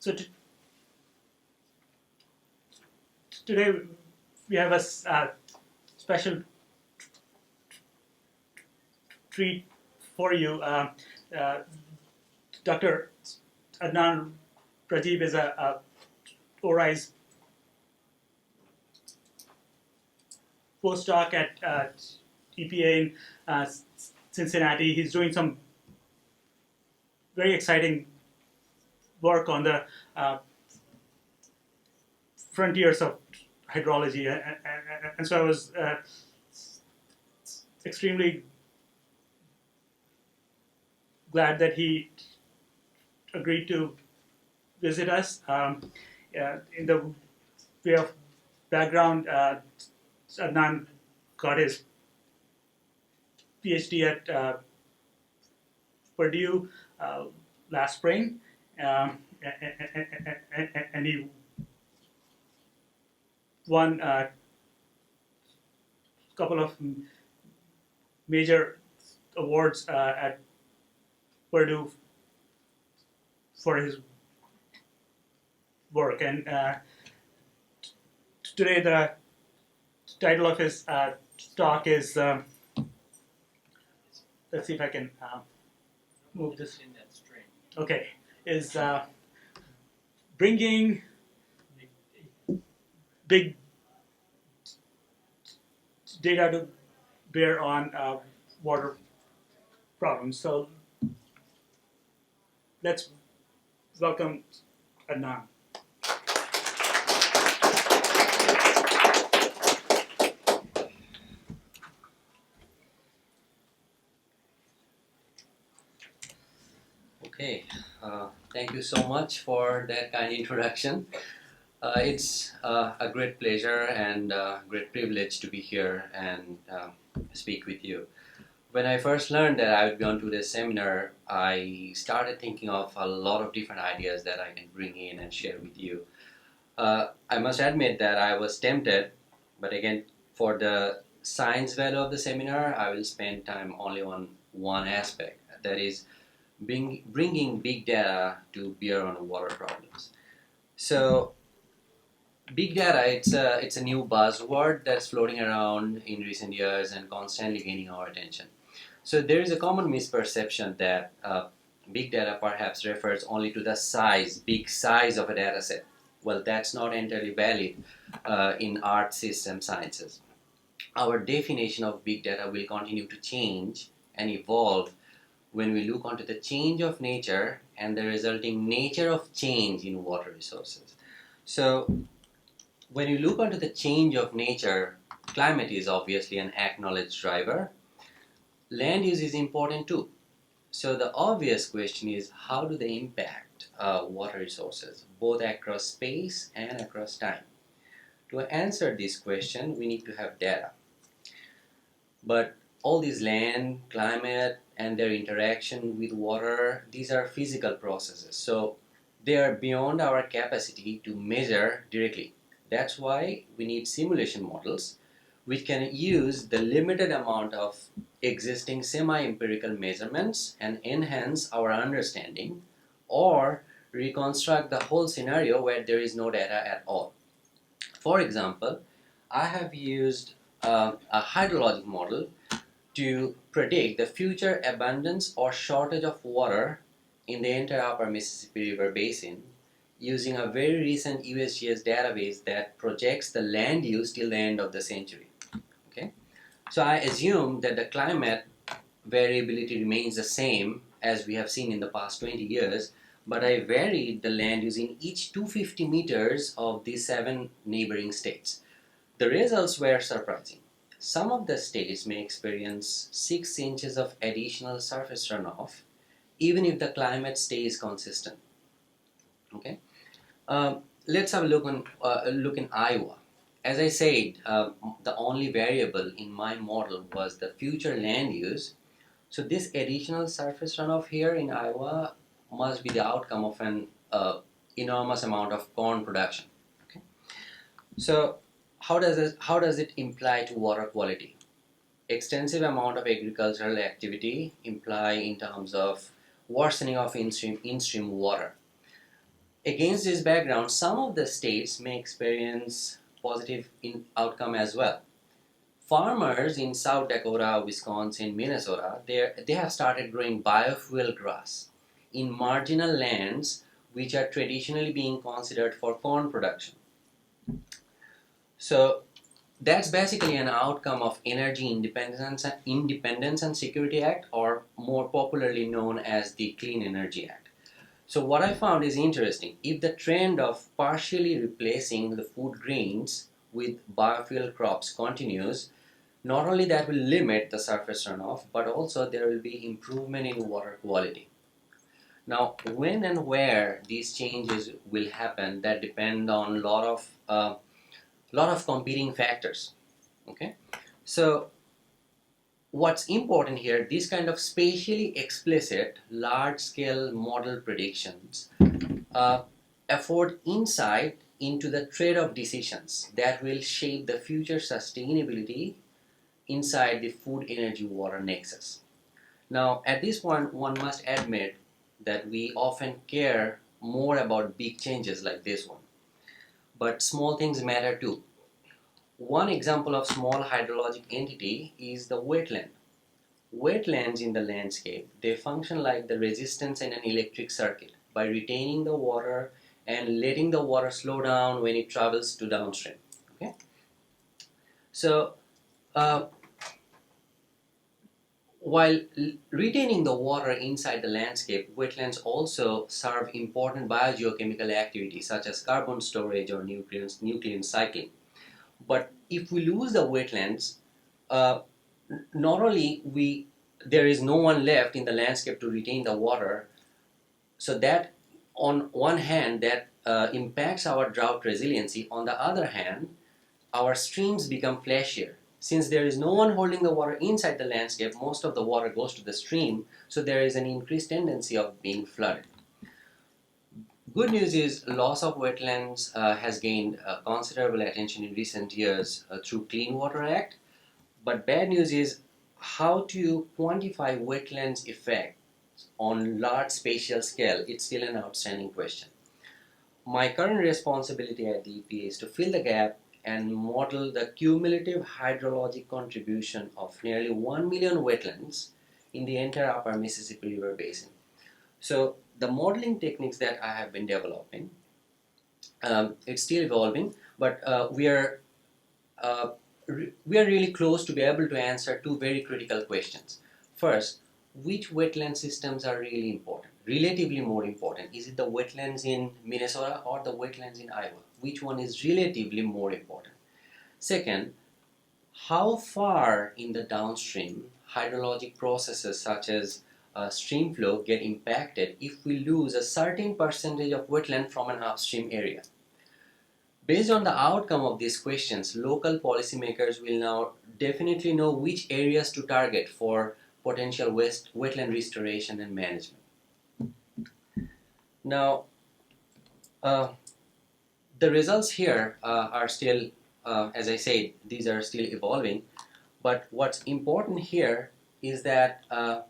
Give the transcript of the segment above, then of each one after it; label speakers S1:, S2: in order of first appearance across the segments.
S1: So today we have a special treat for you. Uh, Dr. Adnan Rajib is a ORISE postdoc at EPA in Cincinnati. He's doing some very exciting work on the frontiers of hydrology, and so I was extremely glad that he agreed to visit us. In the way of background, Adnan got his PhD at Purdue last spring, and he won a couple of major awards at Purdue for his work. And today the title of his talk is, let's see if I can move this. Okay, is bringing big data to bear on water problems. So let's welcome Adnan.
S2: Okay, thank you so much for that kind introduction. It's a great pleasure and great privilege to be here and speak with you. When I first learned that I would be on today's seminar, I started thinking of a lot of different ideas that I can bring in and share with you. I must admit that I was tempted, but again, for the science value of the seminar, I will spend time only on one aspect, that is bringing big data to bear on water problems. So big data, it's a new buzzword that's floating around in recent years and constantly gaining our attention. So there is a common misperception that big data perhaps refers only to the big size of a data set. Well, that's not entirely valid in earth system sciences. Our definition of big data will continue to change and evolve when we look onto the change of nature and the resulting nature of change in water resources. So when you look onto the change of nature, climate is obviously an acknowledged driver. Land use is important too. So the obvious question is, how do they impact water resources, both across space and across time? To answer this question, we need to have data. But all these land, climate, and their interaction with water, these are physical processes. So they are beyond our capacity to measure directly. That's why we need simulation models which can use the limited amount of existing semi-empirical measurements and enhance our understanding, or reconstruct the whole scenario where there is no data at all. For example, I have used a hydrologic model to predict the future abundance or shortage of water in the entire upper Mississippi River Basin using a very recent USGS database that projects the land use till the end of the century. Okay, so I assume that the climate variability remains the same as we have seen in the past 20 years, but I varied the land use in each 250 meters of these 7 neighboring states. The results were surprising. Some of the states may experience 6 inches of additional surface runoff even if the climate stays consistent. Okay, let's have a look in Iowa. As I said, the only variable in my model was the future land use. So this additional surface runoff here in Iowa must be the outcome of an enormous amount of corn production. Okay, so how does it imply to water quality? Extensive amount of agricultural activity imply in terms of worsening of in-stream water. Against this background, some of the states may experience positive outcome as well. Farmers in South Dakota, Wisconsin, Minnesota, they have started growing biofuel grass in marginal lands which are traditionally being considered for corn production. So that's basically an outcome of Energy Independence and Security Act, or more popularly known as the Clean Energy Act. So what I found is interesting. If the trend of partially replacing the food grains with biofuel crops continues, not only that will limit the surface runoff, but also there will be improvement in water quality. Now, when and where these changes will happen, that depend on a lot of competing factors. Okay, so what's important here, these kind of spatially explicit, large-scale model predictions afford insight into the trade-off decisions that will shape the future sustainability inside the food, energy, water nexus. Now, at this point, one must admit that we often care more about big changes like this one, but small things matter too. One example of small hydrologic entity is the wetland. Wetlands in the landscape, they function like the resistance in an electric circuit by retaining the water and letting the water slow down when it travels to downstream. Okay? So, while retaining the water inside the landscape, wetlands also serve important biogeochemical activities such as carbon storage or nutrient cycling. But if we lose the wetlands, not only there is no one left in the landscape to retain the water, so that on one hand that impacts our drought resiliency. On the other hand, our streams become flashier. Since there is no one holding the water inside the landscape, most of the water goes to the stream, so there is an increased tendency of being flooded. Good news is loss of wetlands has gained considerable attention in recent years through Clean Water Act. But bad news is how to quantify wetlands effect on large spatial scale. It's still an outstanding question. My current responsibility at the EPA is to fill the gap and model the cumulative hydrologic contribution of nearly 1 million wetlands in the entire upper Mississippi River Basin. So the modeling techniques that I have been developing, it's still evolving, but we are really close to be able to answer two very critical questions. First, which wetland systems are really important, relatively more important? Is it the wetlands in Minnesota or the wetlands in Iowa? Which one is relatively more important? Second, how far in the downstream hydrologic processes such as stream flow get impacted if we lose a certain percentage of wetland from an upstream area? Based on the outcome of these questions, local policymakers will now definitely know which areas to target for potential wetland restoration and management. Now, the results here are still, as I said, these are still evolving, but what's important here is that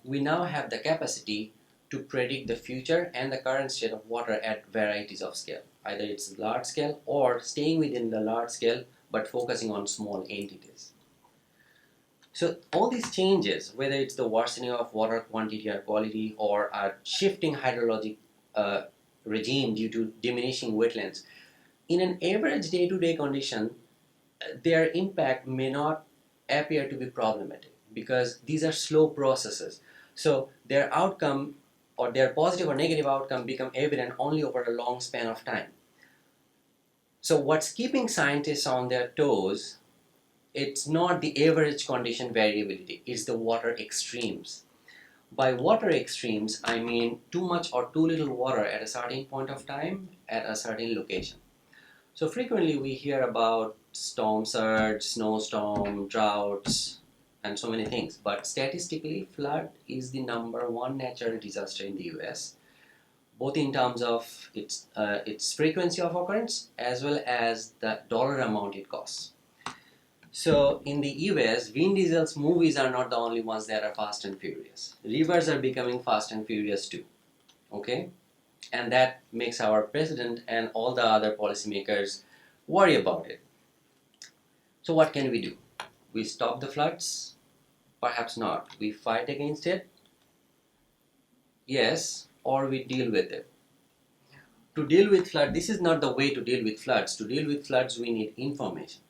S2: we now have the capacity to predict the future and the current state of water at varieties of scale. Either it's large scale or staying within the large scale but focusing on small entities. So all these changes, whether it's the worsening of water quantity or quality or a shifting hydrologic regime due to diminishing wetlands, in an average day-to-day condition, their impact may not appear to be problematic because these are slow processes. So their outcome or their positive or negative outcome become evident only over a long span of time. So what's keeping scientists on their toes, it's not the average condition variability, it's the water extremes. By water extremes, I mean too much or too little water at a certain point of time at a certain location. So frequently we hear about storm surge, snowstorm, droughts, and so many things. But statistically, flood is the #1 natural disaster in the US, both in terms of its frequency of occurrence as well as the dollar amount it costs. So in the US, Vin Diesel's movies are not the only ones that are fast and furious. Rivers are becoming fast and furious too. Okay? And that makes our president and all the other policymakers worry about it. So what can we do? We stop the floods? Perhaps not. We fight against it? Yes, or we deal with it. To deal with flood, this is not the way to deal with floods. To deal with floods, we need information.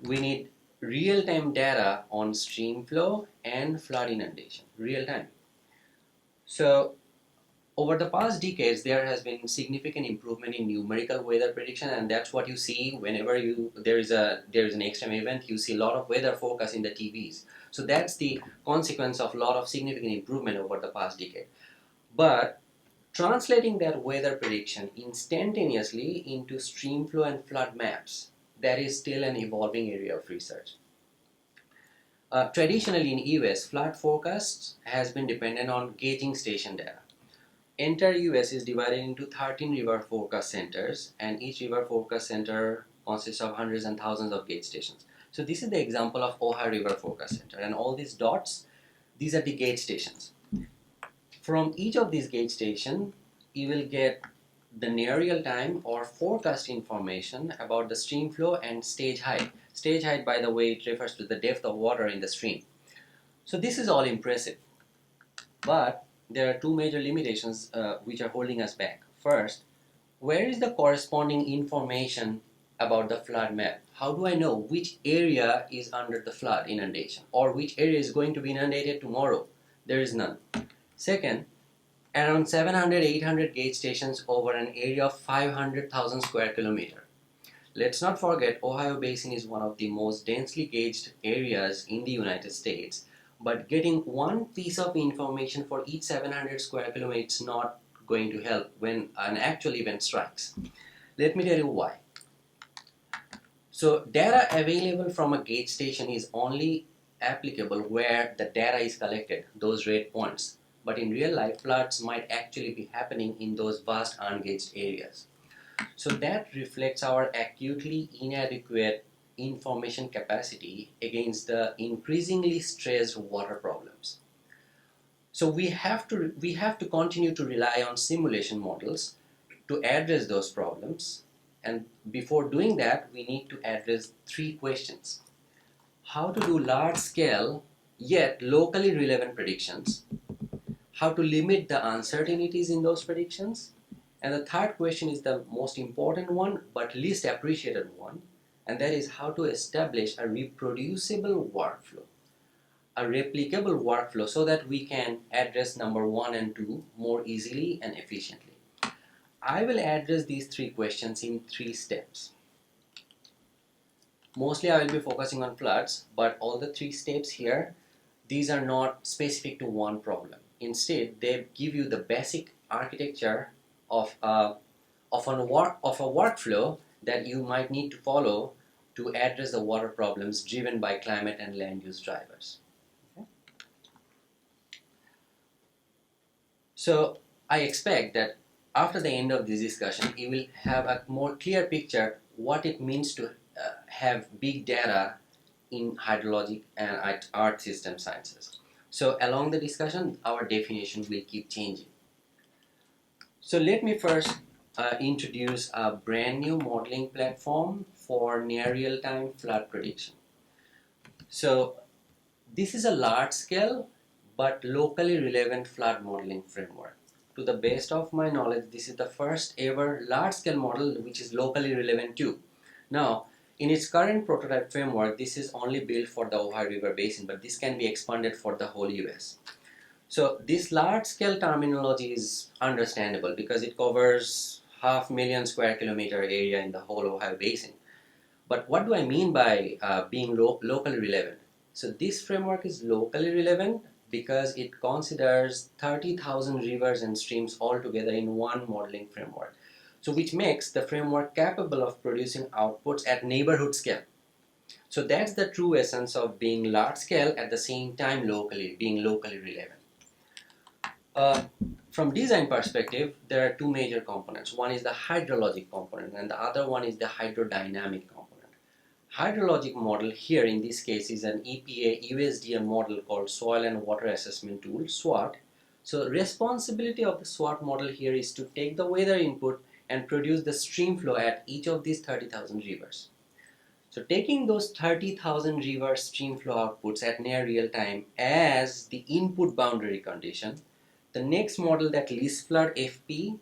S2: We need real-time data on stream flow and flood inundation, real-time. So over the past decades, there has been significant improvement in numerical weather prediction, and that's what you see whenever there is an extreme event. You see a lot of weather forecast in the TVs. So that's the consequence of a lot of significant improvement over the past decade. But translating that weather prediction instantaneously into stream flow and flood maps, that is still an evolving area of research. Traditionally in US, flood forecasts has been dependent on gauging station data. Entire US is divided into 13 river forecast centers, and each river forecast center consists of hundreds and thousands of gauge stations. So this is the example of Ohio River Forecast Center, and all these dots, these are the gauge stations. From each of these gauge stations, you will get the near real time or forecast information about the stream flow and stage height. Stage height, by the way, it refers to the depth of water in the stream. So this is all impressive, but there are two major limitations which are holding us back. First, where is the corresponding information about the flood map? How do I know which area is under the flood inundation or which area is going to be inundated tomorrow? There is none. Second, around 700-800 gauge stations over an area of 500,000 square kilometer. Let's not forget, Ohio Basin is one of the most densely gauged areas in the United States, but getting one piece of information for each 700 square kilometers is not going to help when an actual event strikes. Let me tell you why. So data available from a gauge station is only applicable where the data is collected, those red points. But in real life, floods might actually be happening in those vast ungauged areas. So that reflects our acutely inadequate information capacity against the increasingly stressed water problems. So we have to continue to rely on simulation models to address those problems. And before doing that, we need to address three questions. How to do large-scale yet locally relevant predictions, how to limit the uncertainties in those predictions, and the third question is the most important one but least appreciated one, and that is how to establish a reproducible workflow, a replicable workflow, so that we can address number 1 and 2 more easily and efficiently. I will address these three questions in 3 steps. Mostly I will be focusing on floods, but all the 3 steps here, these are not specific to one problem. Instead, they give you the basic architecture of a workflow that you might need to follow to address the water problems driven by climate and land use drivers. Okay? So I expect that after the end of this discussion, you will have a more clear picture what it means to have big data in hydrologic and earth system sciences. So along the discussion, our definition will keep changing. So let me first introduce a brand new modeling platform for near real-time flood prediction. So this is a large-scale but locally relevant flood modeling framework. To the best of my knowledge, this is the first ever large-scale model which is locally relevant too. Now, in its current prototype framework, this is only built for the Ohio River Basin, but this can be expanded for the whole US. So this large-scale terminology is understandable because it covers 500,000 square kilometer area in the whole Ohio Basin. But what do I mean by being locally relevant? So this framework is locally relevant because it considers 30,000 rivers and streams all together in one modeling framework. So which makes the framework capable of producing outputs at neighborhood scale. So that's the true essence of being large scale at the same time being locally relevant. From design perspective, there are two major components. One is the hydrologic component and the other one is the hydrodynamic component. Hydrologic model here in this case is an EPA USDA model called Soil and Water Assessment Tool, SWAT. So responsibility of the SWOT model here is to take the weather input and produce the stream flow at each of these 30,000 rivers. So taking those 30,000 river stream flow outputs at near real time as the input boundary condition, the next model, that least flood FP,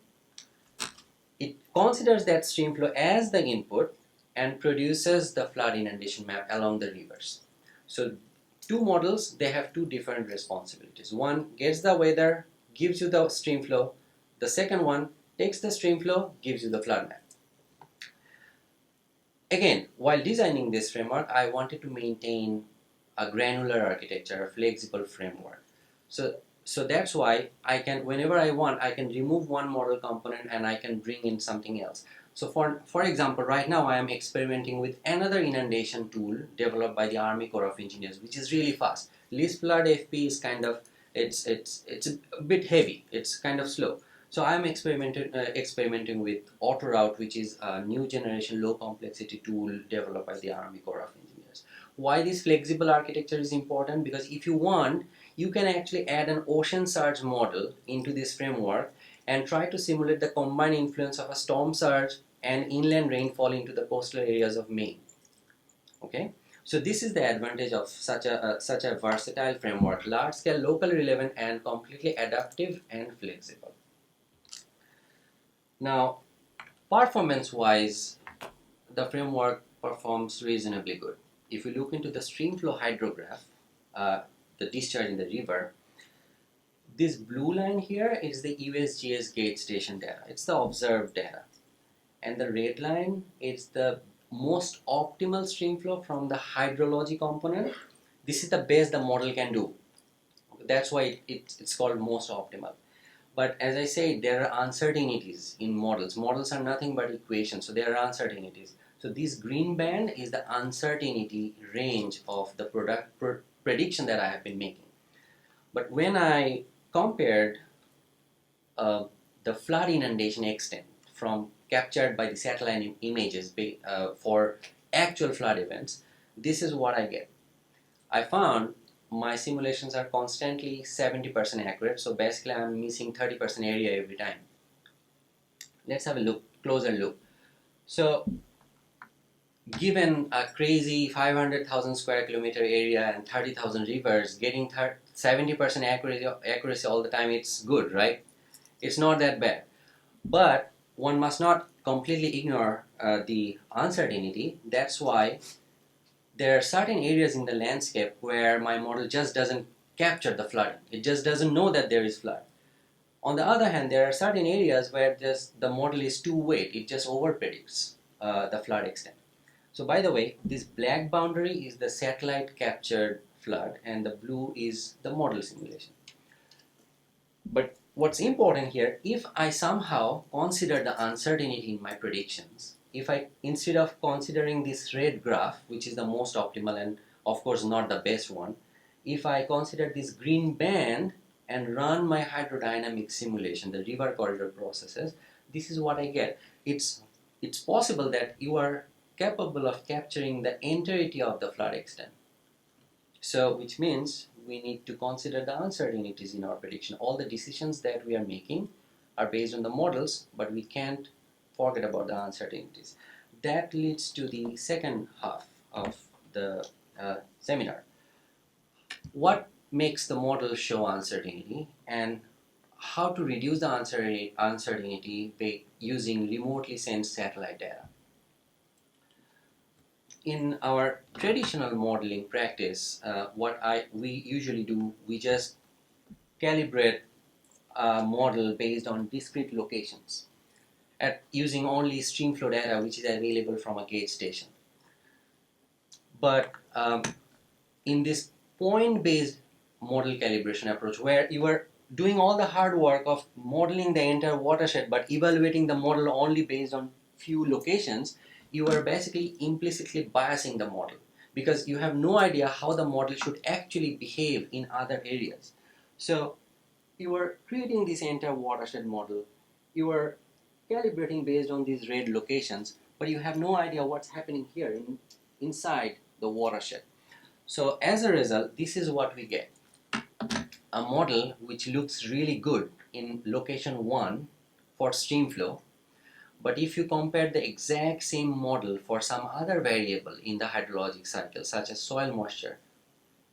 S2: it considers that stream flow as the input and produces the flood inundation map along the rivers. So two models, they have two different responsibilities. One gets the weather, gives you the stream flow. The second one takes the stream flow, gives you the flood map. Again, while designing this framework, I wanted to maintain a granular architecture, a flexible framework. So that's why I can, whenever I want, I can remove one model component and I can bring in something else. So for example, right now I am experimenting with another inundation tool developed by the Army Corps of Engineers, which is really fast. Least flood FP is kind of, it's a bit heavy, it's kind of slow. So I'm experimenting with AutoRoute, which is a new generation low complexity tool developed by the Army Corps of Engineers. Why this flexible architecture is important? Because if you want, you can actually add an ocean surge model into this framework and try to simulate the combined influence of a storm surge and inland rainfall into the coastal areas of Maine. Okay, so this is the advantage of such a versatile framework: large scale, locally relevant, and completely adaptive and flexible. Now, performance-wise, the framework performs reasonably good. If you look into the streamflow hydrograph, the discharge in the river, this blue line here is the USGS gauge station data. It's the observed data. And the red line is the most optimal streamflow from the hydrology component. This is the best the model can do. That's why it's called most optimal. But as I say, there are uncertainties in models. Models are nothing but equations, so there are uncertainties. So this green band is the uncertainty range of the prediction that I have been making. But when I compared the flood inundation extent from captured by the satellite images for actual flood events, this is what I get. I found my simulations are constantly 70% accurate, so basically I'm missing 30% area every time. Let's have a closer look. So given a crazy 500,000 square kilometer area and 30,000 rivers, getting 70% accuracy all the time, it's good, right? It's not that bad. But one must not completely ignore the uncertainty. That's why there are certain areas in the landscape where my model just doesn't capture the flooding. It just doesn't know that there is flood. On the other hand, there are certain areas where the model is too weak. It just overpredicts the flood extent. So by the way, this black boundary is the satellite captured flood and the blue is the model simulation. But what's important here, if I somehow consider the uncertainty in my predictions, if I, instead of considering this red graph, which is the most optimal and of course not the best one, if I consider this green band and run my hydrodynamic simulation, the river corridor processes, this is what I get. It's possible that you are capable of capturing the entirety of the flood extent. So, which means we need to consider the uncertainties in our prediction. All the decisions that we are making are based on the models, but we can't forget about the uncertainties. That leads to the second half of the seminar. What makes the model show uncertainty and how to reduce the uncertainty by using remotely sent satellite data. In our traditional modeling practice, we usually do, we just calibrate a model based on discrete locations at using only streamflow data which is available from a gauge station. But in this point-based model calibration approach, where you are doing all the hard work of modeling the entire watershed but evaluating the model only based on few locations, you are basically implicitly biasing the model because you have no idea how the model should actually behave in other areas. So you are creating this entire watershed model, you are calibrating based on these red locations, but you have no idea what's happening here inside the watershed. So as a result, this is what we get. a model which looks really good in location 1 for stream flow, but if you compare the exact same model for some other variable in the hydrologic cycle, such as soil moisture,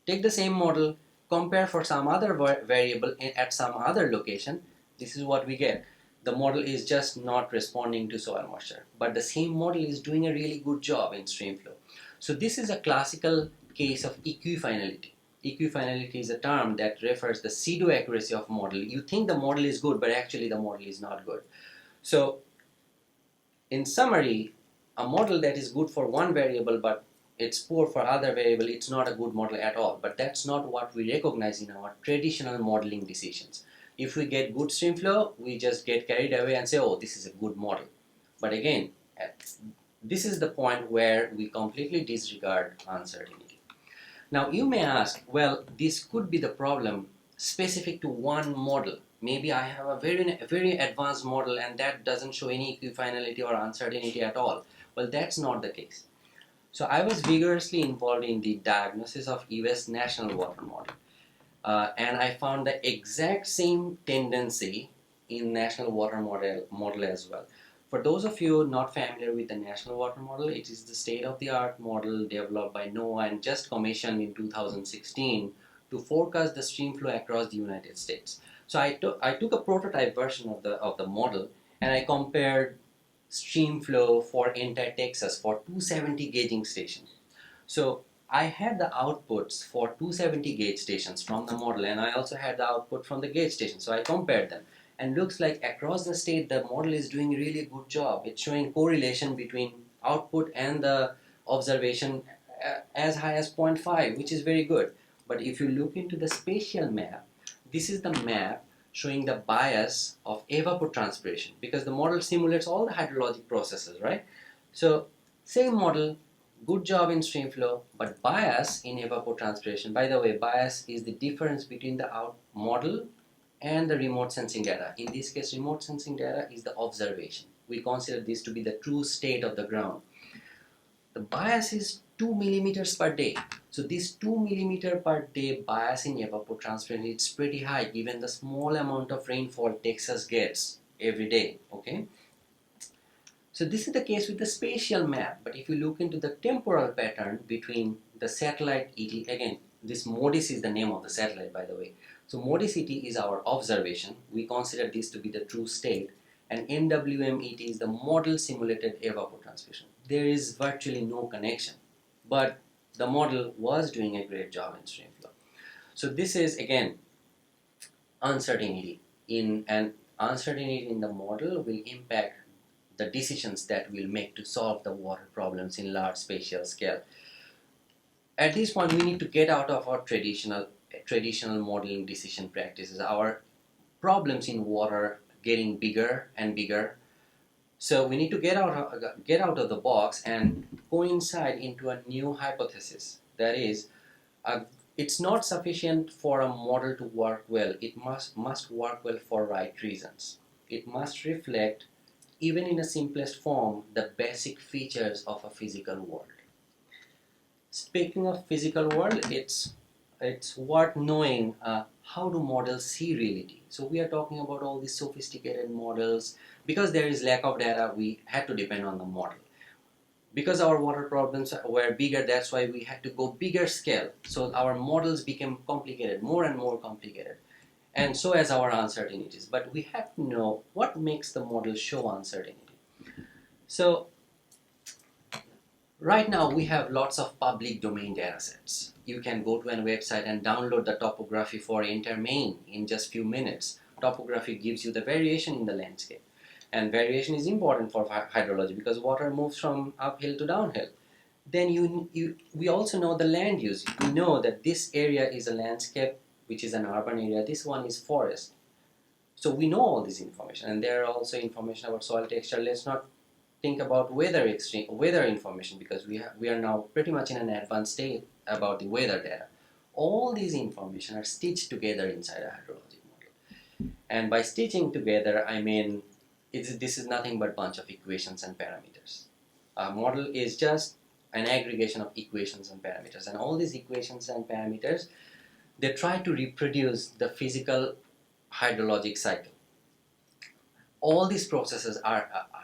S2: take the same model, compare for some other variable at some other location, this is what we get. The model is just not responding to soil moisture, but the same model is doing a really good job in stream flow. So this is a classical case of equifinality. Equifinality is a term that refers the pseudo accuracy of model. You think the model is good, but actually the model is not good. So in summary, a model that is good for one variable but it's poor for other variable, it's not a good model at all. But that's not what we recognize in our traditional modeling decisions. If we get good stream flow, we just get carried away and say, oh, this is a good model. But again, this is the point where we completely disregard uncertainty. Now you may ask, well, this could be the problem specific to one model. Maybe I have a very advanced model and that doesn't show any equifinality or uncertainty at all. Well, that's not the case. So I was vigorously involved in the diagnosis of US National Water Model. And I found the exact same tendency in National Water model as well. For those of you not familiar with the National Water Model, it is the state-of-the-art model developed by NOAA and just commissioned in 2016 to forecast the stream flow across the United States. So I took a prototype version of the model and I compared stream flow for entire Texas for 270 gauging stations. So I had the outputs for 270 gauge stations from the model and I also had the output from the gauge station. So I compared them and looks like across the state the model is doing a really good job. It's showing correlation between output and the observation as high as 0.5, which is very good. But if you look into the spatial map, this is the map showing the bias of evapotranspiration because the model simulates all the hydrologic processes, right? So same model, good job in stream flow, but bias in evapotranspiration. By the way, bias is the difference between the model and the remote sensing data. In this case, remote sensing data is the observation. We consider this to be the true state of the ground. The bias is 2 millimeters per day. So this 2 millimeter per day bias in evapotranspiration is pretty high given the small amount of rainfall Texas gets every day. Okay. So this is the case with the spatial map, but if you look into the temporal pattern between the satellite ET, again, this MODIS is the name of the satellite, by the way. So MODIS ET is our observation. We consider this to be the true state, and MWM ET is the model simulated evapotranspiration. There is virtually no connection, but the model was doing a great job in stream flow. So this is again uncertainty uncertainty in the model will impact the decisions that we'll make to solve the water problems in large spatial scale. At this point, we need to get out of our traditional modeling decision practices. Our problems in water getting bigger and bigger. So we need to get out of the box and go inside into a new hypothesis. That is, it's not sufficient for a model to work well. It must work well for right reasons. It must reflect, even in a simplest form, the basic features of a physical world. Speaking of physical world, it's worth knowing how do models see reality. So we are talking about all these sophisticated models. Because there is lack of data, we had to depend on the model. Because our water problems were bigger, that's why we had to go bigger scale. So our models became complicated, more and more complicated. And so as our uncertainties. But we have to know what makes the model show uncertainty. So right now we have lots of public domain data sets. You can go to a website and download the topography for entire Maine in just few minutes. Topography gives you the variation in the landscape. And variation is important for hydrology because water moves from uphill to downhill. Then we also know the land use. We know that this area is a landscape, which is an urban area. This one is forest. So we know all this information. And there are also information about soil texture. Let's not think about weather information because we are now pretty much in an advanced state about the weather data. All these information are stitched together inside a hydrologic model. And by stitching together, I mean this is nothing but a bunch of equations and parameters. A model is just an aggregation of equations and parameters. And all these equations and parameters, they try to reproduce the physical hydrologic cycle. All these processes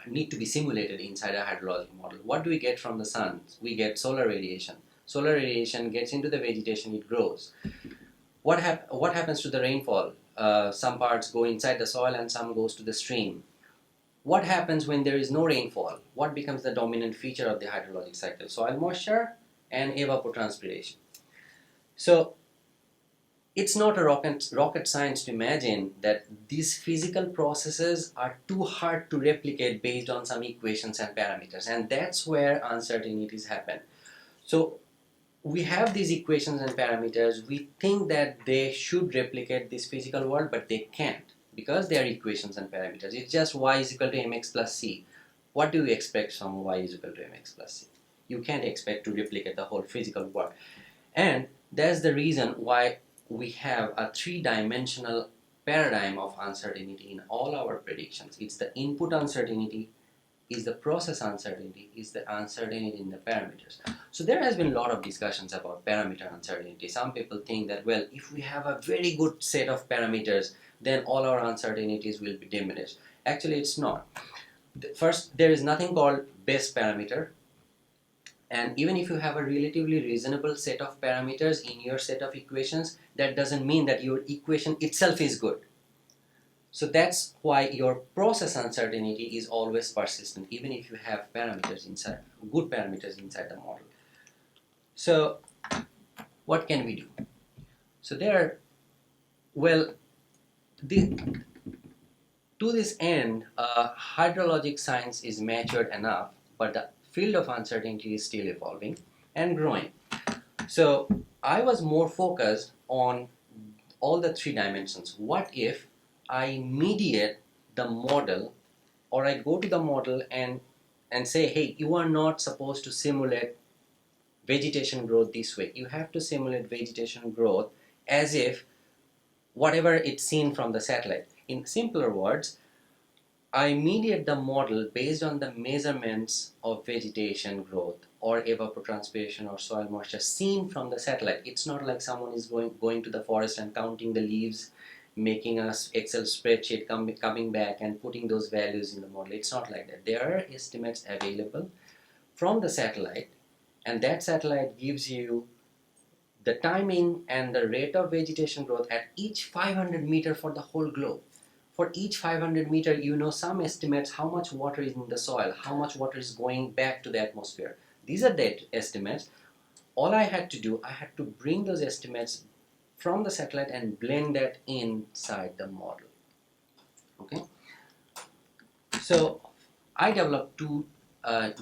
S2: need to be simulated inside a hydrologic model. What do we get from the sun? We get solar radiation. Solar radiation gets into the vegetation, it grows. What happens to the rainfall? Some parts go inside the soil and some goes to the stream. What happens when there is no rainfall? What becomes the dominant feature of the hydrologic cycle? Soil moisture and evapotranspiration. So it's not a rocket science to imagine that these physical processes are too hard to replicate based on some equations and parameters, and that's where uncertainties happen. So we have these equations and parameters, we think that they should replicate this physical world, but they can't because they are equations and parameters. It's just y is equal to mx plus c. What do you expect from y is equal to mx plus c? You can't expect to replicate the whole physical world. And that's the reason why we have a three-dimensional paradigm of uncertainty in all our predictions. It's the input uncertainty, is the process uncertainty, is the uncertainty in the parameters. So there has been a lot of discussions about parameter uncertainty. Some people think that, well, if we have a very good set of parameters, then all our uncertainties will be diminished. Actually, it's not. First, there is nothing called best parameter. And even if you have a relatively reasonable set of parameters in your set of equations, that doesn't mean that your equation itself is good. So that's why your process uncertainty is always persistent, even if you have parameters inside, good parameters inside the model. So what can we do? So to this end, hydrologic science is matured enough, but the field of uncertainty is still evolving and growing. So I was more focused on all the three dimensions. What if I mediate the model, or I go to the model and say, hey, you are not supposed to simulate vegetation growth this way. You have to simulate vegetation growth as if whatever it's seen from the satellite. In simpler words, I mediate the model based on the measurements of vegetation growth or evapotranspiration or soil moisture seen from the satellite. It's not like someone is going to the forest and counting the leaves, making a Excel spreadsheet, coming back and putting those values in the model. It's not like that. There are estimates available from the satellite, and that satellite gives you the timing and the rate of vegetation growth at each 500 meter for the whole globe. For each 500 meter, you know some estimates how much water is in the soil, how much water is going back to the atmosphere. These are the estimates. All I had to do, I had to bring those estimates from the satellite and blend that inside the model. Okay. So I developed two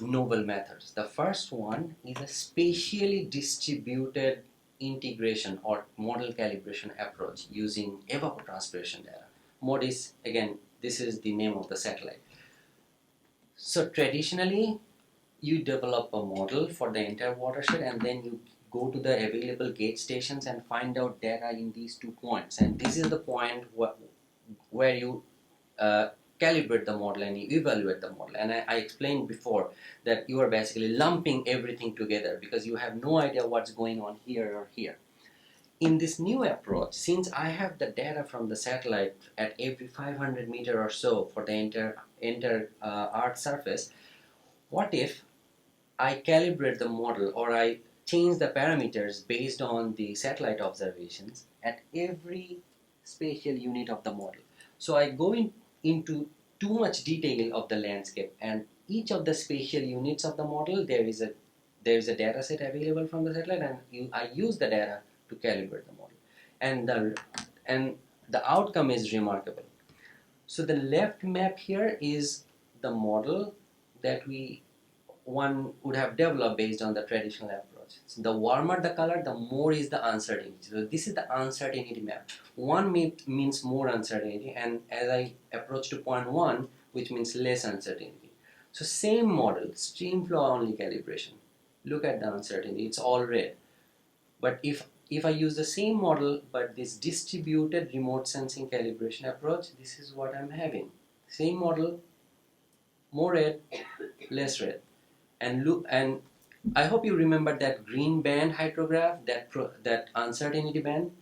S2: novel methods. The first one is a spatially distributed integration or model calibration approach using evapotranspiration data. MODIS, again, this is the name of the satellite. So traditionally, you develop a model for the entire watershed and then you go to the available gauge stations and find out data in these 2 points. And this is the point where you calibrate the model and you evaluate the model. And I explained before that you are basically lumping everything together because you have no idea what's going on here or here. In this new approach, since I have the data from the satellite at every 500 meter or so for the entire Earth surface, what if I calibrate the model or I change the parameters based on the satellite observations at every spatial unit of the model? So I go into too much detail of the landscape, and each of the spatial units of the model, there is a data set available from the satellite, and I use the data to calibrate the model, and the outcome is remarkable. So the left map here is the model that one would have developed based on the traditional approach. So the warmer the color, the more is the uncertainty. So this is the uncertainty map. One means more uncertainty, and as I approach to point 1, which means less uncertainty. So same model, stream flow only calibration. Look at the uncertainty, it's all red. But if I use the same model but this distributed remote sensing calibration approach, this is what I'm having. Same model, more red, less red. And I hope you remember that green band hydrograph, that uncertainty band.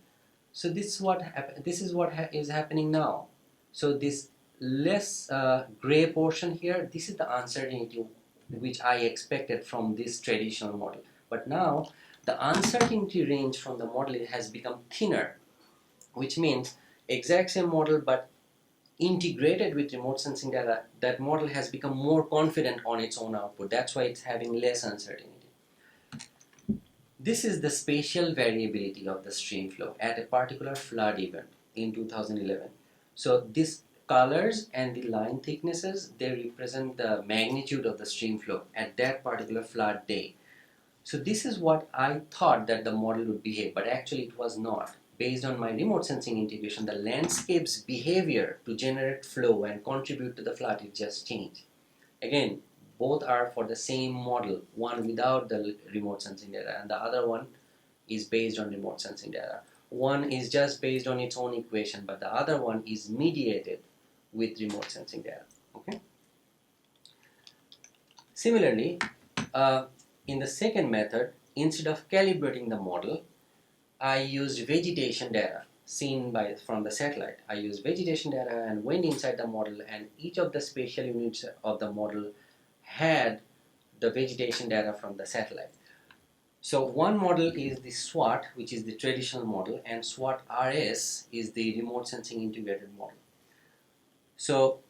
S2: So this is what is happening now. So this less gray portion here, this is the uncertainty which I expected from this traditional model. But now the uncertainty range from the model has become thinner, which means exact same model but integrated with remote sensing data, that model has become more confident on its own output. That's why it's having less uncertainty. This is the spatial variability of the stream flow at a particular flood event in 2011. So these colors and the line thicknesses, they represent the magnitude of the stream flow at that particular flood day. So this is what I thought that the model would behave, but actually it was not. Based on my remote sensing integration, the landscape's behavior to generate flow and contribute to the flood is just changed. Again, both are for the same model, one without the remote sensing data and the other one is based on remote sensing data. One is just based on its own equation, but the other one is mediated with remote sensing data. Okay. Similarly, in the second method, instead of calibrating the model, I used vegetation data seen from the satellite. I used vegetation data and went inside the model, and each of the spatial units of the model had the vegetation data from the satellite. So one model is the SWAT, which is the traditional model, and SWAT RS is the remote sensing integrated model. So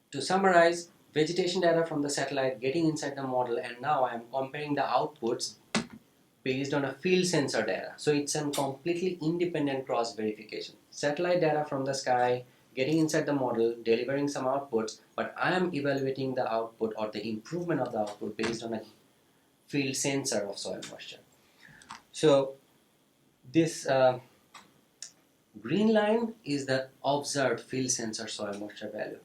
S2: to summarize, vegetation data from the satellite getting inside the model, and now I am comparing the outputs based on a field sensor data. So it's a completely independent cross verification. Satellite data from the sky getting inside the model, delivering some outputs, but I am evaluating the output or the improvement of the output based on a field sensor of soil moisture. So this green line is the observed field sensor soil moisture value,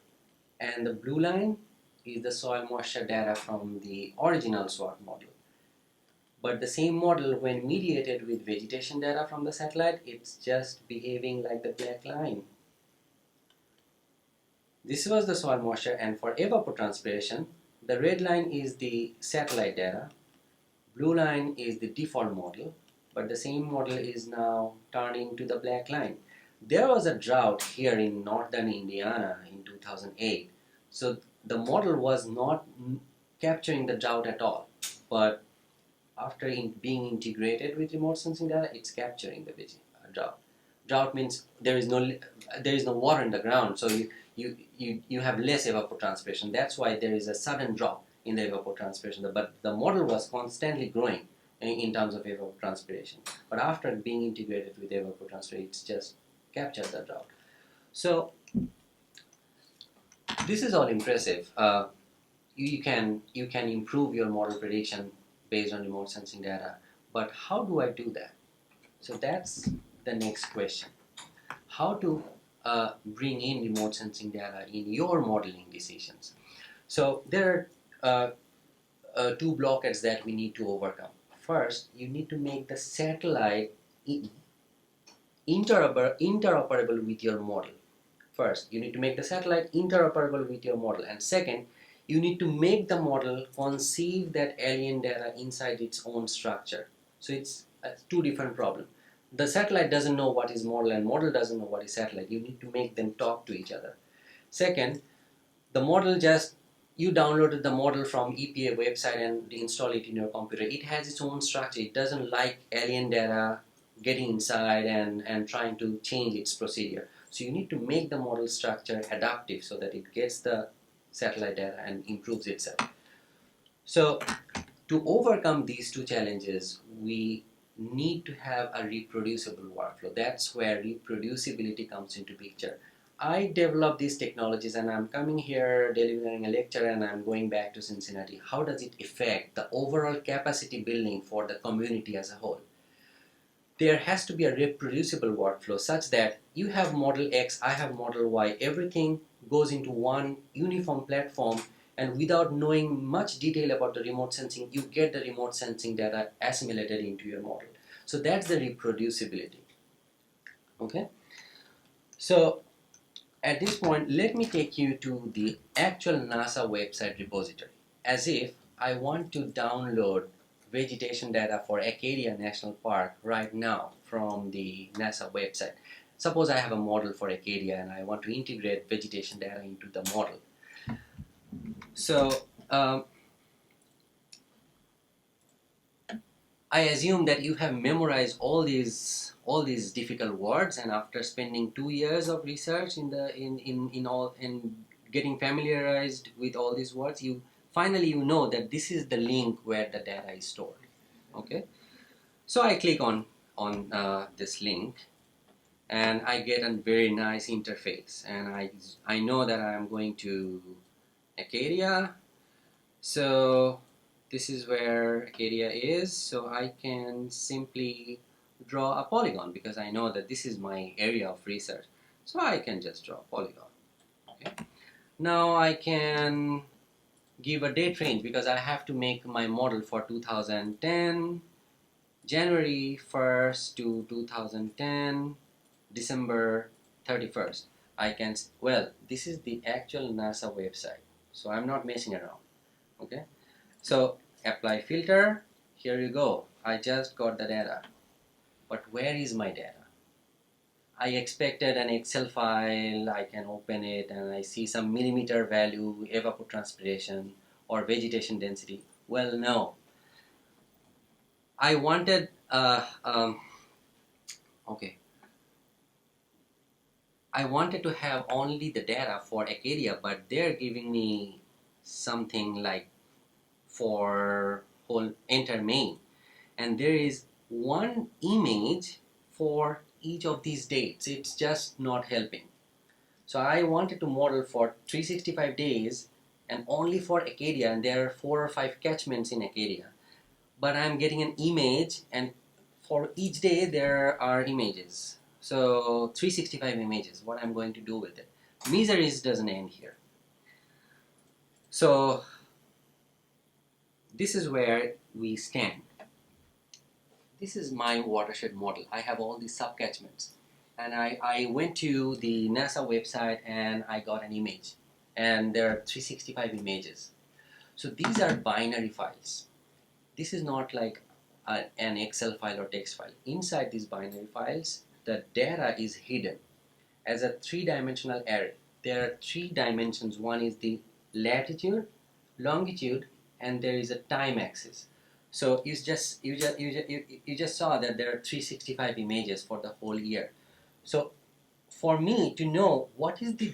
S2: and the blue line is the soil moisture data from the original SWAT model. But the same model, when mediated with vegetation data from the satellite, it's just behaving like the black line. This was the soil moisture, and for evapotranspiration, the red line is the satellite data, blue line is the default model, but the same model is now turning to the black line. There was a drought here in northern Indiana in 2008, so the model was not capturing the drought at all, but after being integrated with remote sensing data, it's capturing the drought. Drought means there is no water in the ground, so you have less evapotranspiration. That's why there is a sudden drop in the evapotranspiration. But the model was constantly growing in terms of evapotranspiration. But after being integrated with evapotranspiration, it's just captured the drought. So this is all impressive. You can improve your model prediction based on remote sensing data, but how do I do that? So that's the next question. How to bring in remote sensing data in your modeling decisions? So there are two blockades that we need to overcome. First, you need to make the satellite interoperable with your model. First, you need to make the satellite interoperable with your model, and second, you need to make the model conceive that alien data inside its own structure. So it's two different problems. The satellite doesn't know what is model and model doesn't know what is satellite. You need to make them talk to each other. Second, the model you downloaded the model from EPA website and install it in your computer. It has its own structure. It doesn't like alien data getting inside and trying to change its procedure. So you need to make the model structure adaptive so that it gets the satellite data and improves itself. So to overcome these two challenges, we need to have a reproducible workflow. That's where reproducibility comes into picture. I developed these technologies and I'm coming here delivering a lecture and I'm going back to Cincinnati. How does it affect the overall capacity building for the community as a whole? There has to be a reproducible workflow such that you have model X, I have model Y, everything goes into one uniform platform, and without knowing much detail about the remote sensing, you get the remote sensing data assimilated into your model. So that's the reproducibility. Okay? So at this point, let me take you to the actual NASA website repository, as if I want to download vegetation data for Acadia National Park right now from the NASA website. Suppose I have a model for Acadia and I want to integrate vegetation data into the model. So I assume that you have memorized all these difficult words, and after spending 2 years of research in getting familiarized with all these words, you finally know that this is the link where the data is stored. Okay, so I click on this link, and I get a very nice interface, and I know that I am going to Acadia. So this is where Acadia is, so I can simply draw a polygon because I know that this is my area of research. So I can just draw a polygon. Okay. Now I can give a date range because I have to make my model for 2010, January 1st to 2010, December 31st. I can, well, this is the actual NASA website, so I'm not messing around. Okay. So apply filter, here you go. I just got the data. But where is my data? I expected an Excel file, I can open it and I see some millimeter value, evapotranspiration or vegetation density. Well, no. I wanted, okay. I wanted to have only the data for Acadia, but they're giving me something like for whole entire Maine, and there is one image for each of these dates. It's just not helping. So I wanted to model for 365 days and only for Acadia, and there are 4 or 5 catchments in Acadia, but I'm getting an image, and for each day there are images. So 365 images, what I'm going to do with it? Miseries doesn't end here. So this is where we stand. This is my watershed model. I have all these subcatchments, and I went to the NASA website and I got an image, and there are 365 images. So these are binary files. This is not like an Excel file or text file. Inside these binary files, the data is hidden as a 3-dimensional array. There are 3 dimensions. One is the latitude, longitude, and there is a time axis. So you just saw that there are 365 images for the whole year. So for me to know what is the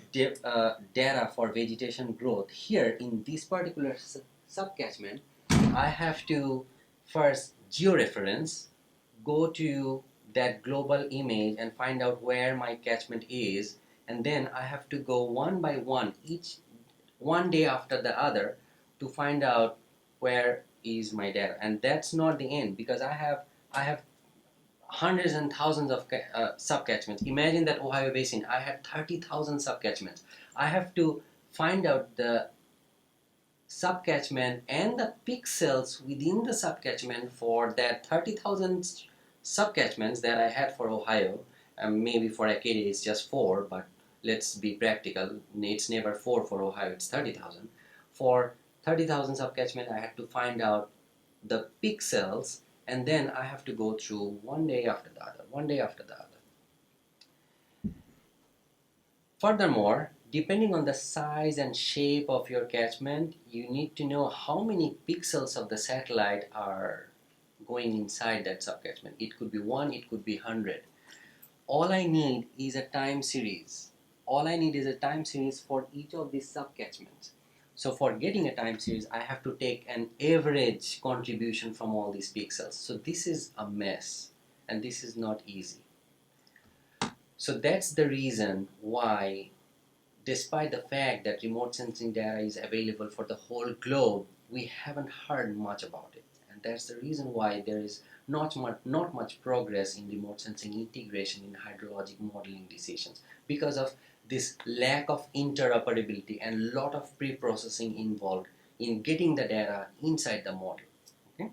S2: data for vegetation growth here in this particular subcatchment, I have to first georeference, go to that global image and find out where my catchment is, and then I have to go one by one, each one day after the other, to find out where is my data. And that's not the end, because I have hundreds and thousands of subcatchments. Imagine that Ohio Basin, I had 30,000 subcatchments. I have to find out the subcatchment and the pixels within the subcatchment for that 30,000 subcatchments that I had for Ohio. Maybe for Acadia it's just 4, but let's be practical. It's never 4 for Ohio, it's 30,000. For 30,000 subcatchment, I had to find out the pixels, and then I have to go through one day after the other, one day after the other. Furthermore, depending on the size and shape of your catchment, you need to know how many pixels of the satellite are going inside that subcatchment. It could be 1, it could be 100. All I need is a time series. All I need is a time series for each of these subcatchments. So for getting a time series, I have to take an average contribution from all these pixels. So this is a mess, and this is not easy. So that's the reason why, despite the fact that remote sensing data is available for the whole globe, we haven't heard much about it. And that's the reason why there is not much progress in remote sensing integration in hydrologic modeling decisions, because of this lack of interoperability and lot of pre-processing involved in getting the data inside the model. Okay?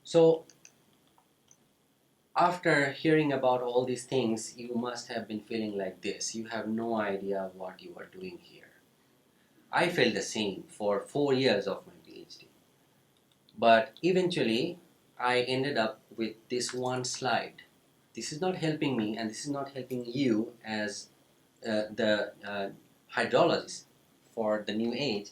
S2: So after hearing about all these things, you must have been feeling like this. You have no idea what you are doing here. I felt the same for 4 years of my PhD. But eventually, I ended up with this one slide. This is not helping me, and this is not helping you as the hydrologist for the new age.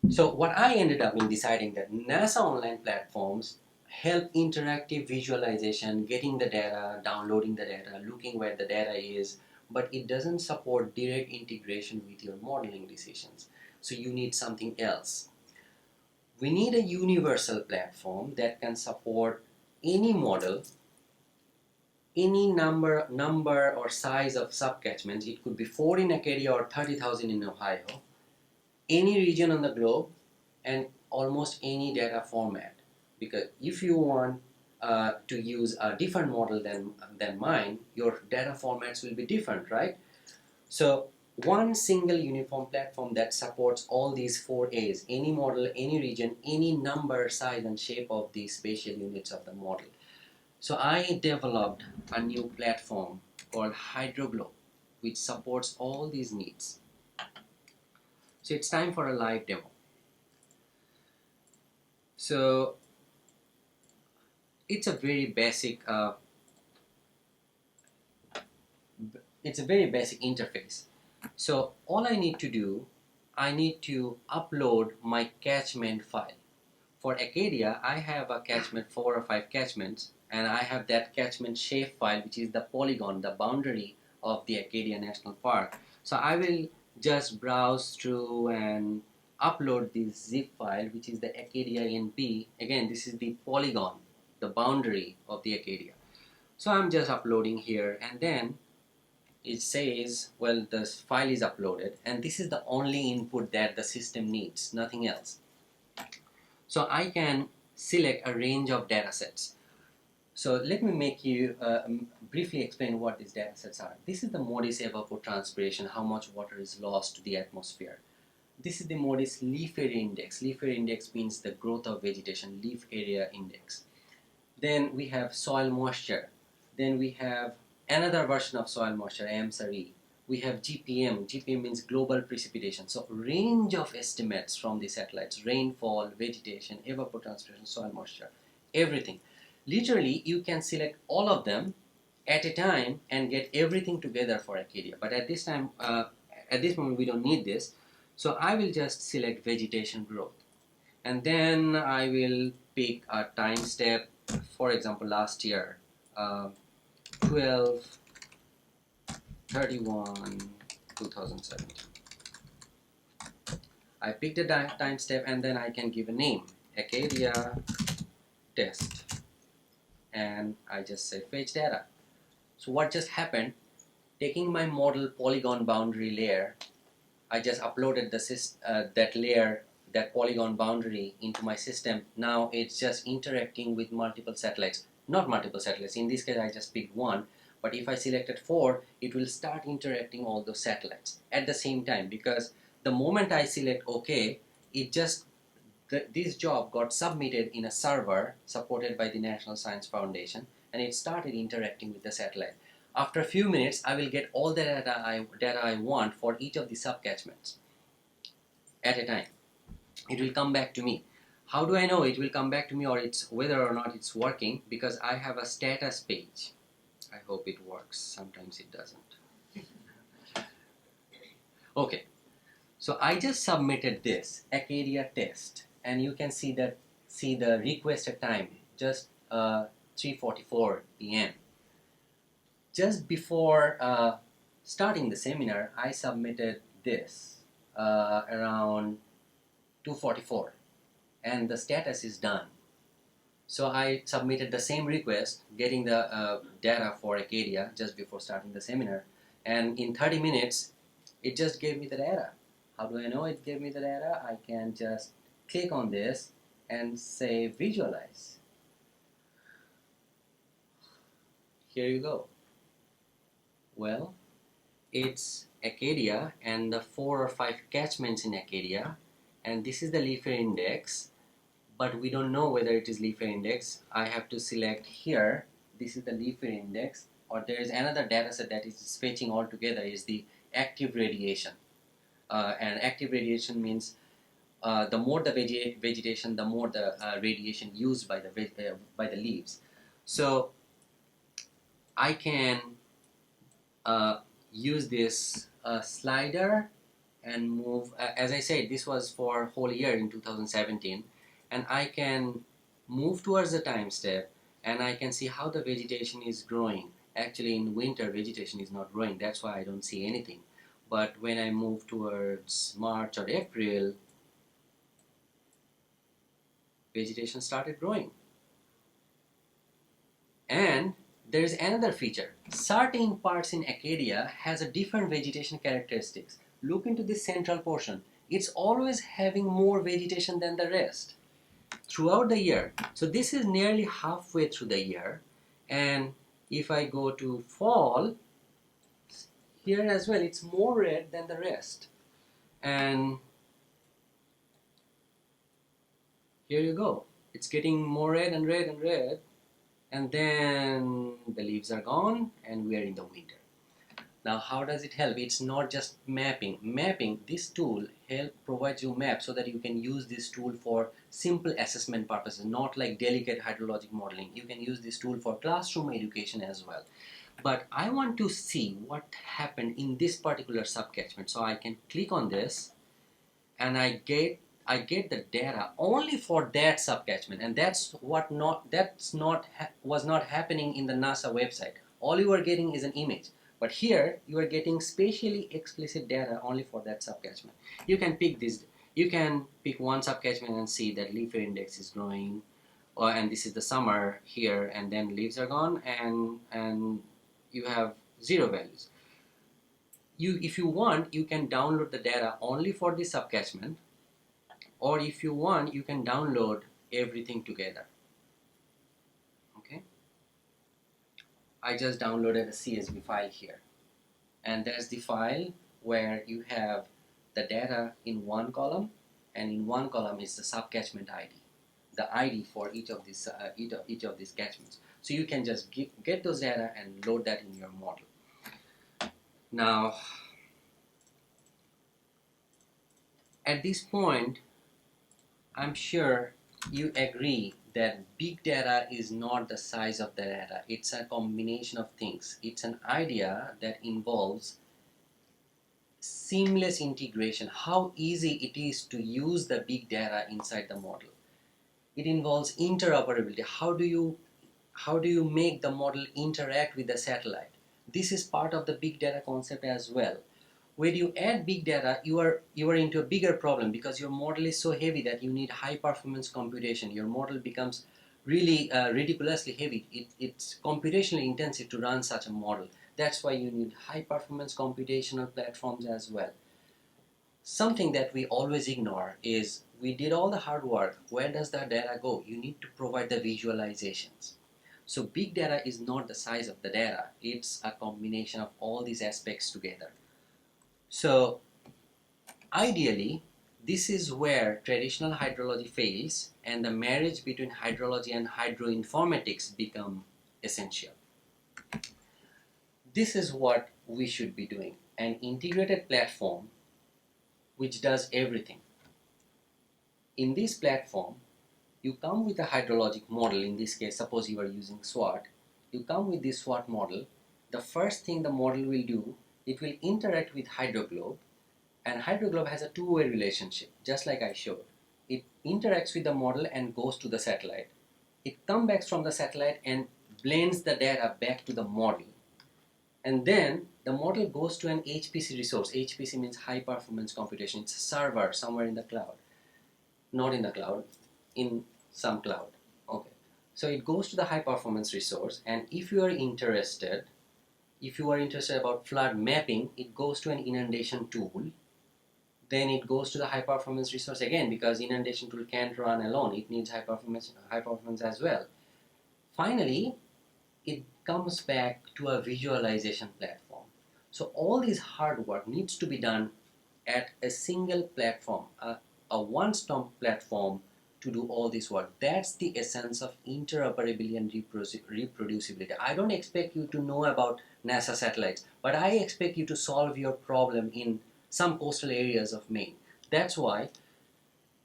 S2: So what I ended up in deciding that NASA online platforms help interactive visualization, getting the data, downloading the data, looking where the data is, but it doesn't support direct integration with your modeling decisions. So you need something else. We need a universal platform that can support any model, any number or size of subcatchments. It could be 4 in Acadia or 30,000 in Ohio, any region on the globe, and almost any data format. Because if you want to use a different model than mine, your data formats will be different, right? So one single uniform platform that supports all these 4 A's, any model, any region, any number, size, and shape of the spatial units of the model. So I developed a new platform called Hydroglobe, which supports all these needs. So it's time for a live demo. So it's a very basic interface. So all I need to do, I need to upload my catchment file. For Acadia, I have a catchment, 4 or 5 catchments, and I have that catchment shape file, which is the polygon, the boundary of the Acadia National Park. So I will just browse through and upload this zip file, which is the Acadia NP. Again, this is the polygon, the boundary of the Acadia. So I'm just uploading here, and then it says, well, the file is uploaded, and this is the only input that the system needs, nothing else. So I can select a range of data sets. So let me make you briefly explain what these data sets are. This is the MODIS evapotranspiration, how much water is lost to the atmosphere. This is the MODIS leaf area index. Leaf area index means the growth of vegetation, leaf area index. Then we have soil moisture. Then we have another version of soil moisture, AMSRE. We have GPM. GPM means global precipitation. So range of estimates from the satellites, rainfall, vegetation, evapotranspiration, soil moisture, everything. Literally, you can select all of them at a time and get everything together for Acadia. But at this time, at this moment, we don't need this. So I will just select vegetation growth. And then I will pick a time step. For example, last year, 12/31/2017. I picked a time step, and then I can give a name, Acadia test, and I just say fetch data. So what just happened, taking my model polygon boundary layer, I just uploaded that layer, that polygon boundary into my system. Now it's just interacting with multiple satellites. Not multiple satellites, in this case I just picked one, but if I selected 4, it will start interacting all those satellites at the same time, because the moment I select OK, it just, this job got submitted in a server supported by the National Science Foundation, and it started interacting with the satellite. After a few minutes, I will get all the data I want for each of the subcatchments at a time. It will come back to me. How do I know it will come back to me, or it's whether or not it's working? Because I have a status page. I hope it works. Sometimes it doesn't. Okay, so I just submitted this Acadia test, and you can see the requested time, just 3:44 p.m. Just before starting the seminar, I submitted this around 2:44, and the status is done. So I submitted the same request, getting the data for Acadia just before starting the seminar, and in 30 minutes, it just gave me the data. How do I know it gave me the data? I can just click on this and say visualize. Here you go. Well, it's Acadia and the 4 or 5 catchments in Acadia, and this is the leaf area index, but we don't know whether it is leaf area index. I have to select here, this is the leaf area index, or there is another data set that is fetching all together, is the active radiation. And active radiation means the more the vegetation, the more the radiation used by the leaves. So I can use this slider and move. As I said, this was for whole year in 2017, and I can move towards the time step, and I can see how the vegetation is growing. Actually, in winter, vegetation is not growing. That's why I don't see anything. But when I move towards March or April, vegetation started growing. And there is another feature. Certain parts in Acadia has a different vegetation characteristics. Look into this central portion. It's always having more vegetation than the rest throughout the year. So this is nearly halfway through the year. And if I go to fall, here as well, it's more red than the rest. And here you go. It's getting more red and red and red. And then the leaves are gone and we are in the winter. Now how does it help? It's not just mapping. Mapping, this tool provides you maps so that you can use this tool for simple assessment purposes, not like delicate hydrologic modeling. You can use this tool for classroom education as well. But I want to see what happened in this particular subcatchment. So I can click on this and I get the data only for that subcatchment, and was not happening in the NASA website. All you are getting is an image, but here you are getting spatially explicit data only for that subcatchment. You can pick this. You can pick one subcatchment and see that leaf year index is growing, and this is the summer here, and then leaves are gone, and you have zero values. If you want, you can download the data only for this subcatchment, or if you want, you can download everything together. Okay, I just downloaded a CSV file here, and there's the file where you have the data in one column, and in one column is the subcatchment ID, the ID for each of these catchments. So you can just get those data and load that in your model. Now, at this point, I'm sure you agree that big data is not the size of the data. It's a combination of things. It's an idea that involves seamless integration, how easy it is to use the big data inside the model. It involves interoperability. How do you make the model interact with the satellite? This is part of the big data concept as well. When you add big data, you are into a bigger problem because your model is so heavy that you need high performance computation. Your model becomes really ridiculously heavy. It's computationally intensive to run such a model. That's why you need high performance computational platforms as well. Something that we always ignore is we did all the hard work. Where does the data go? You need to provide the visualizations. So big data is not the size of the data. It's a combination of all these aspects together. So ideally, this is where traditional hydrology fails and the marriage between hydrology and hydroinformatics become essential. This is what we should be doing, an integrated platform which does everything. In this platform, you come with a hydrologic model. In this case, suppose you are using SWOT. You come with this SWOT model. The first thing the model will do, it will interact with hydroglobe, and hydroglobe has a two-way relationship, just like I showed. It interacts with the model and goes to the satellite. It comes back from the satellite and blends the data back to the model. And then the model goes to an HPC resource. HPC means high performance computation. It's a server somewhere in the cloud. Not in the cloud, in some cloud. Okay. So it goes to the high performance resource, and if you are interested about flood mapping, it goes to an inundation tool. Then it goes to the high performance resource again, because inundation tool can't run alone. It needs high performance as well. Finally, it comes back to a visualization platform. So all this hard work needs to be done at a single platform, a one-stop platform to do all this work. That's the essence of interoperability and reproducibility. I don't expect you to know about NASA satellites, but I expect you to solve your problem in some coastal areas of Maine. That's why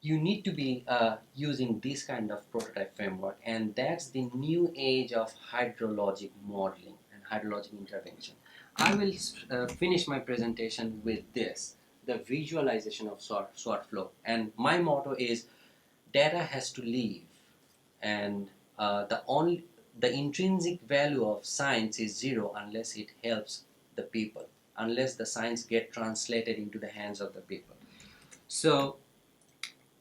S2: you need to be using this kind of prototype framework, and that's the new age of hydrologic modeling and hydrologic intervention. I will finish my presentation with this, the visualization of sword flow, and my motto is data has to live, and the intrinsic value of science is zero unless it helps the people, unless the science get translated into the hands of the people. So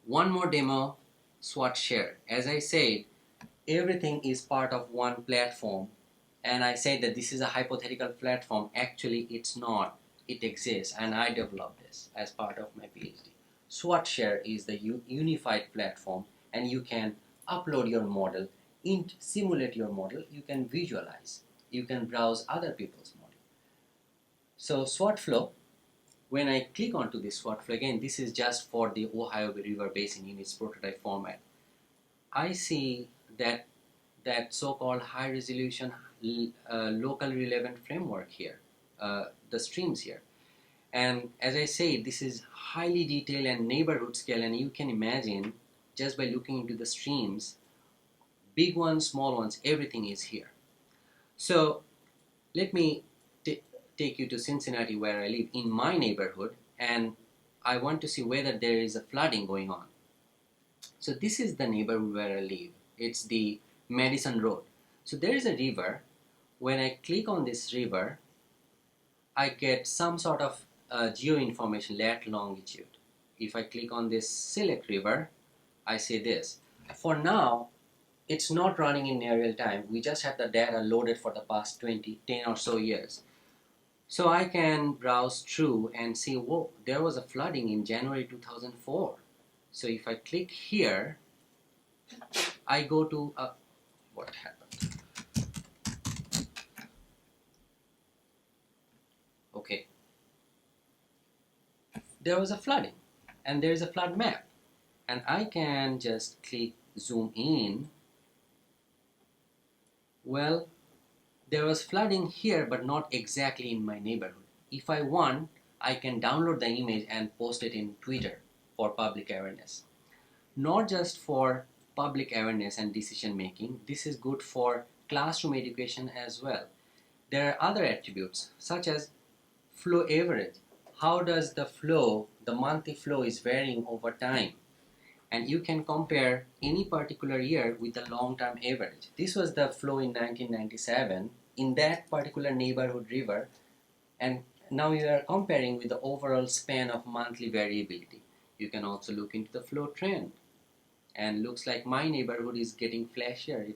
S2: one more demo, SWOT share. As I said, everything is part of one platform, and I said that this is a hypothetical platform. Actually, it's not. It exists, and I developed this as part of my PhD. SWOT share is the unified platform, and you can upload your model, simulate your model, you can visualize, you can browse other people's model. So SWOT flow, when I click onto this SWOT flow, again, this is just for the Ohio River Basin in its prototype format. I see that so-called high resolution local relevant framework here, the streams here. And as I say, this is highly detailed and neighborhood scale, and you can imagine just by looking into the streams, big ones, small ones, everything is here. So let me take you to Cincinnati, where I live, in my neighborhood, and I want to see whether there is a flooding going on. So this is the neighborhood where I live. It's the Madison Road. So there is a river. When I click on this river, I get some sort of geo information, lat longitude. If I click on this select river, I see this. For now, it's not running in near real time. We just have the data loaded for the past 10 or so years. So I can browse through and see, whoa, there was a flooding in January 2004. So if I click here, I go to, what happened? Okay. There was a flooding, and there is a flood map. And I can just click zoom in. Well, there was flooding here, but not exactly in my neighborhood. If I want, I can download the image and post it in Twitter for public awareness. Not just for public awareness and decision making, this is good for classroom education as well. There are other attributes such as flow average. How does the flow, the monthly flow is varying over time? And you can compare any particular year with the long-term average. This was the flow in 1997 in that particular neighborhood river, and now you are comparing with the overall span of monthly variability. You can also look into the flow trend, and looks like my neighborhood is getting flashier.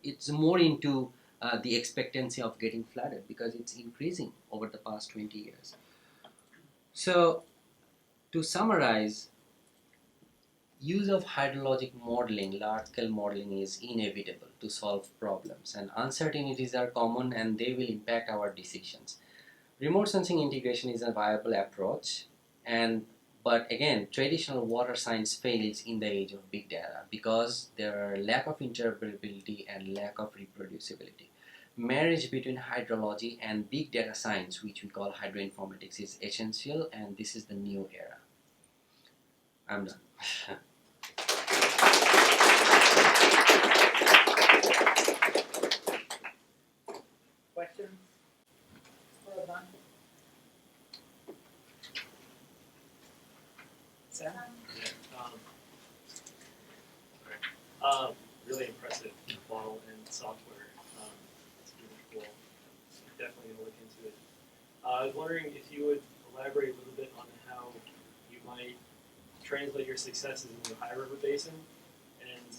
S2: It's more into the expectancy of getting flooded because it's increasing over the past 20 years. So to summarize, use of hydrologic modeling, large-scale modeling, is inevitable to solve problems, and uncertainties are common and they will impact our decisions. Remote sensing integration is a viable approach, but again, traditional water science fails in the age of big data because there are lack of interoperability and lack of reproducibility. Marriage between hydrology and big data science, which we call hydroinformatics, is essential, and this is the new era. I'm done.
S3: Questions for Adnan? Sam?
S1: Really impressive model and software. It's really cool. Definitely gonna look into it. I was wondering if you would elaborate a little bit on how you might translate your successes in the high river basin and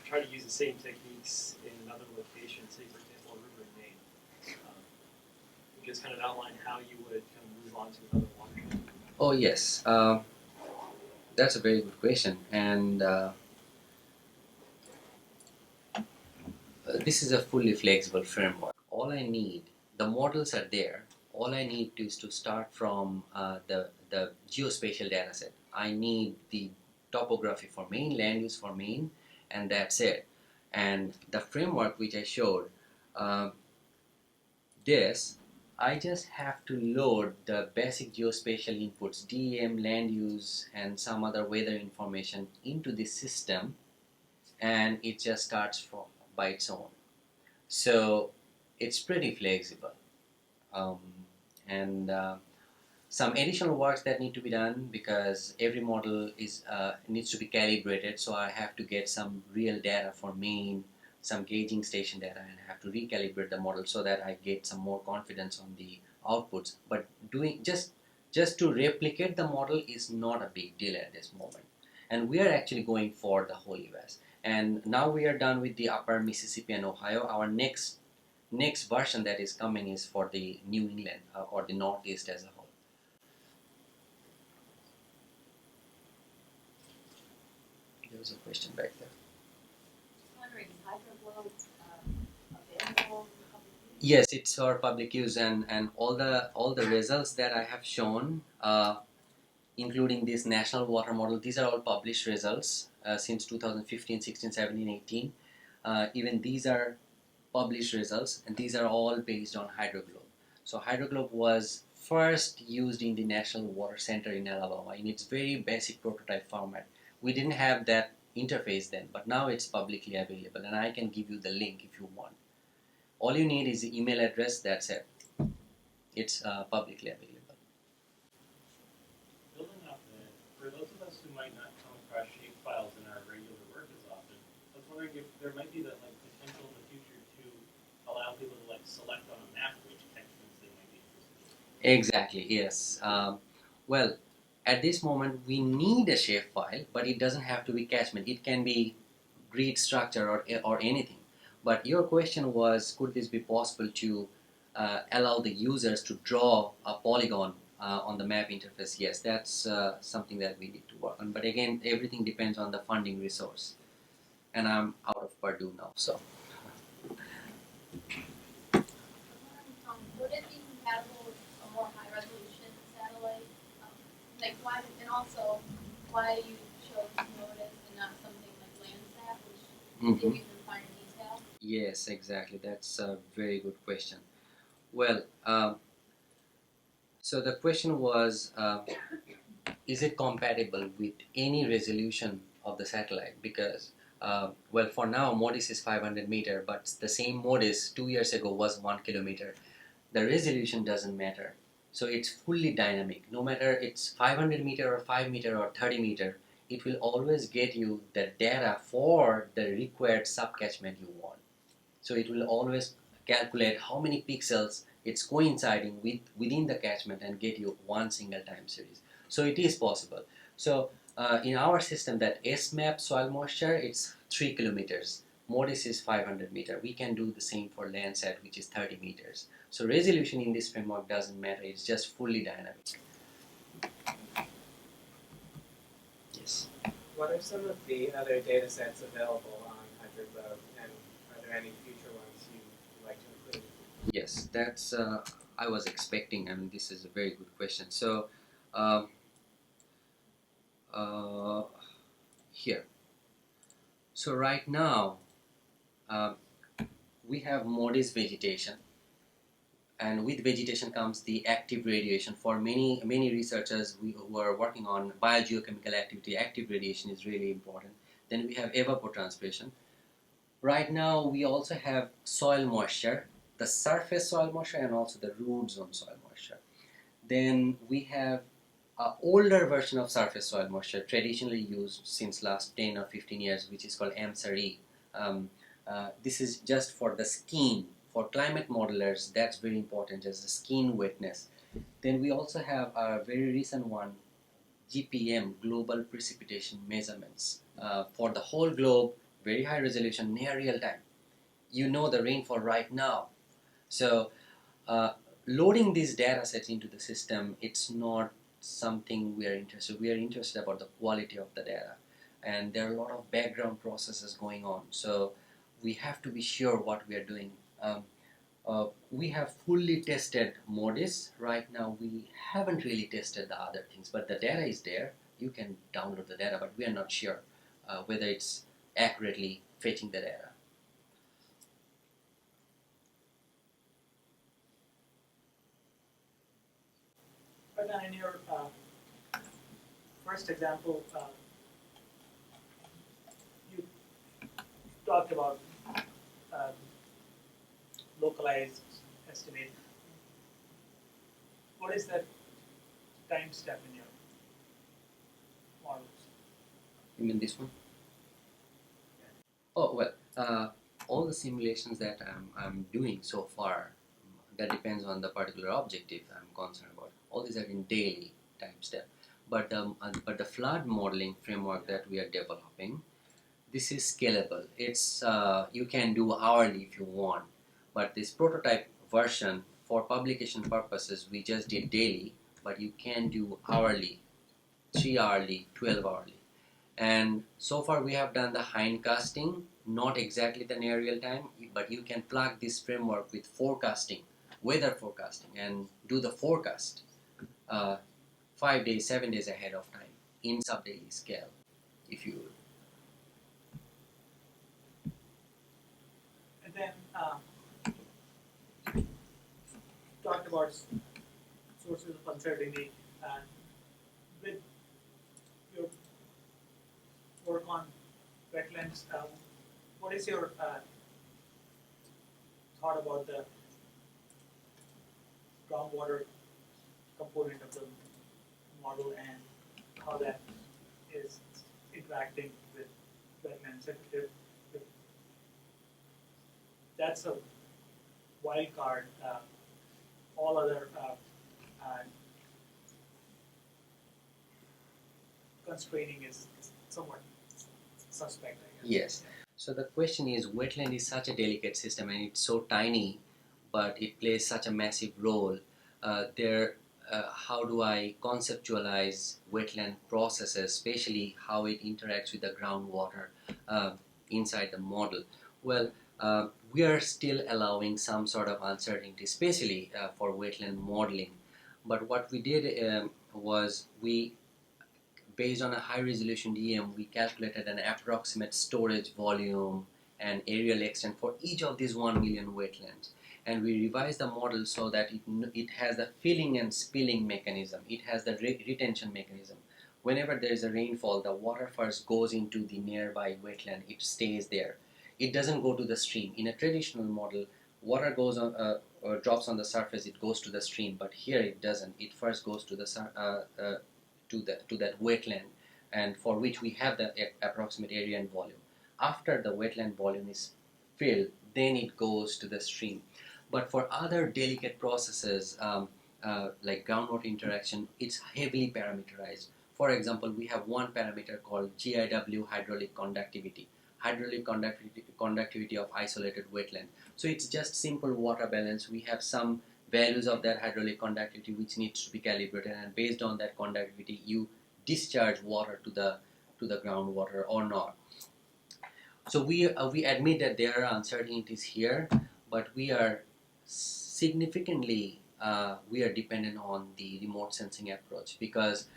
S1: try to use the same techniques in another location, say for example a river in Maine. Just kind of outline how you would kind of move on to another watershed.
S2: Oh yes, that's a very good question, and this is a fully flexible framework. All I need, the models are there. All I need is to start from the geospatial data set. I need the topography for Maine, land use for Maine, and that's it. And the framework which I showed, this I just have to load the basic geospatial inputs, DEM, land use, and some other weather information into the system, and it just starts by its own. So it's pretty flexible. Um, and some additional works that need to be done because every model needs to be calibrated. So I have to get some real data for main, some gauging station data, and I have to recalibrate the model so that I get some more confidence on the outputs. But doing just to replicate the model is not a big deal at this moment. And we are actually going for the whole US. And now we are done with the upper Mississippi and Ohio. Our next version that is coming is for the New England or the Northeast as a whole. There was a question back there.
S4: Wondering, Hydrologic available?
S2: Yes, it's for public use, and all the results that I have shown, including this national water model, these are all published results since 2015, 16, 17, 18. Even these are published results, and these are all based on Hydroglobe. So Hydroglobe was first used in the National Water Center in Alabama in its very basic prototype format. We didn't have that interface then, but now it's publicly available, and I can give you the link if you want. All you need is the email address, that's it. It's publicly available.
S1: Building off that, for those of us who might not come across shape files in our regular work as often, I was wondering if there might be that potential in the future to allow people to select on a map which catchments they might be interested in.
S2: Exactly, yes. Well, at this moment we need a shapefile, but it doesn't have to be catchment. It can be grid structure or anything. But your question was, could this be possible to allow the users to draw a polygon on the map interface? Yes, that's something that we need to work on. But again, everything depends on the funding resource. And I'm out of Purdue now, so.
S4: Would it be compatible with a more high resolution satellite? Why, and also, why you chose Notice and not something like Landsat, which gives you finer detail?
S2: Yes, exactly. That's a very good question. Well, so the question was, is it compatible with any resolution of the satellite? Because, well, for now, MODIS is 500 meter, but the same MODIS 2 years ago was 1 kilometer. The resolution doesn't matter. So it's fully dynamic. No matter it's 500 meter or 5 meter or 30 meter, it will always get you the data for the required subcatchment you want. So it will always calculate how many pixels it's coinciding within the catchment and get you one single time series. So it is possible. So in our system, that SMAP soil moisture, it's 3 kilometers. MODIS is 500 meter. We can do the same for Landsat, which is 30 meters. So resolution in this framework doesn't matter. It's just fully dynamic. Yes.
S3: What are some of the other data sets available on Hydroglobe, and are there any future ones you'd like to include?
S2: Yes, that's I was expecting. I mean, this is a very good question. So here. So right now, we have MODIS vegetation, and with vegetation comes the active radiation. For many researchers who are working on biogeochemical activity, active radiation is really important. Then we have evapotranspiration. Right now, we also have soil moisture, the surface soil moisture, and also the root zone soil moisture. Then we have an older version of surface soil moisture, traditionally used since last 10 or 15 years, which is called MSRE. This is just for the skin. For climate modelers, that's very important, just the skin wetness. Then we also have a very recent one, GPM, Global Precipitation Measurements. For the whole globe, very high resolution, near real time. You know the rainfall right now. So loading these data sets into the system, it's not something we are interested. We are interested about the quality of the data. And there are a lot of background processes going on. So we have to be sure what we are doing. We have fully tested MODIS. Right now, we haven't really tested the other things, but the data is there. You can download the data, but we are not sure whether it's accurately fetching the data.
S5: Adnan, in your first example, you talked about localized estimate. What is that time step in your models?
S2: You mean this one? Oh, well, all the simulations that I'm doing so far, that depends on the particular objective I'm concerned about. All these are in daily time step. But the flood modeling framework that we are developing, this is scalable. It's you can do hourly if you want. But this prototype version, for publication purposes, we just did daily, but you can do hourly, 3 hourly, 12 hourly. And so far we have done the hindcasting, not exactly the near real time, but you can plug this framework with forecasting, weather forecasting, and do the forecast 5 days, 7 days ahead of time in sub-daily scale, if you will.
S5: And then talked about sources of uncertainty, and with your work on wetlands, what is your thought about the groundwater component of the model and how that is interacting with wetlands? If that's a wild card, all other constraining is somewhat suspect, I guess.
S2: Yes. So the question is, wetland is such a delicate system and it's so tiny, but it plays such a massive role. How do I conceptualize wetland processes, especially how it interacts with the groundwater inside the model? Well, we are still allowing some sort of uncertainty, especially for wetland modeling. But what we did was based on a high resolution DEM, we calculated an approximate storage volume and aerial extent for each of these 1 million wetlands. And we revised the model so that it has the filling and spilling mechanism. It has the retention mechanism. Whenever there is a rainfall, the water first goes into the nearby wetland. It stays there. It doesn't go to the stream. In a traditional model, water goes on, or drops on the surface, it goes to the stream. But here it doesn't. It first goes to the to that wetland, and for which we have the approximate area and volume. After the wetland volume is filled, then it goes to the stream. But for other delicate processes like groundwater interaction, it's heavily parameterized. For example, we have one parameter called GIW, hydraulic conductivity of isolated wetland. So it's just simple water balance. We have some values of that hydraulic conductivity which needs to be calibrated, and based on that conductivity you discharge water to the groundwater or not. So we admit that there are uncertainties here, but we are significantly we are dependent on the remote sensing approach, because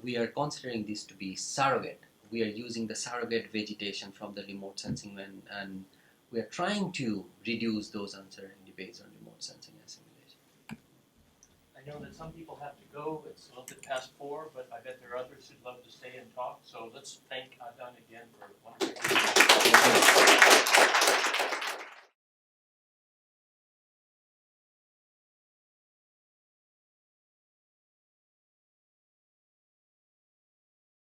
S2: we are considering this to be surrogate. We are using the surrogate vegetation from the remote sensing, and we are trying to reduce those uncertainty based on remote sensing assimilation.
S6: I know that some people have to go. It's a little bit past 4, but I bet there are others who'd love to stay and talk. So let's thank Adnan again for a wonderful.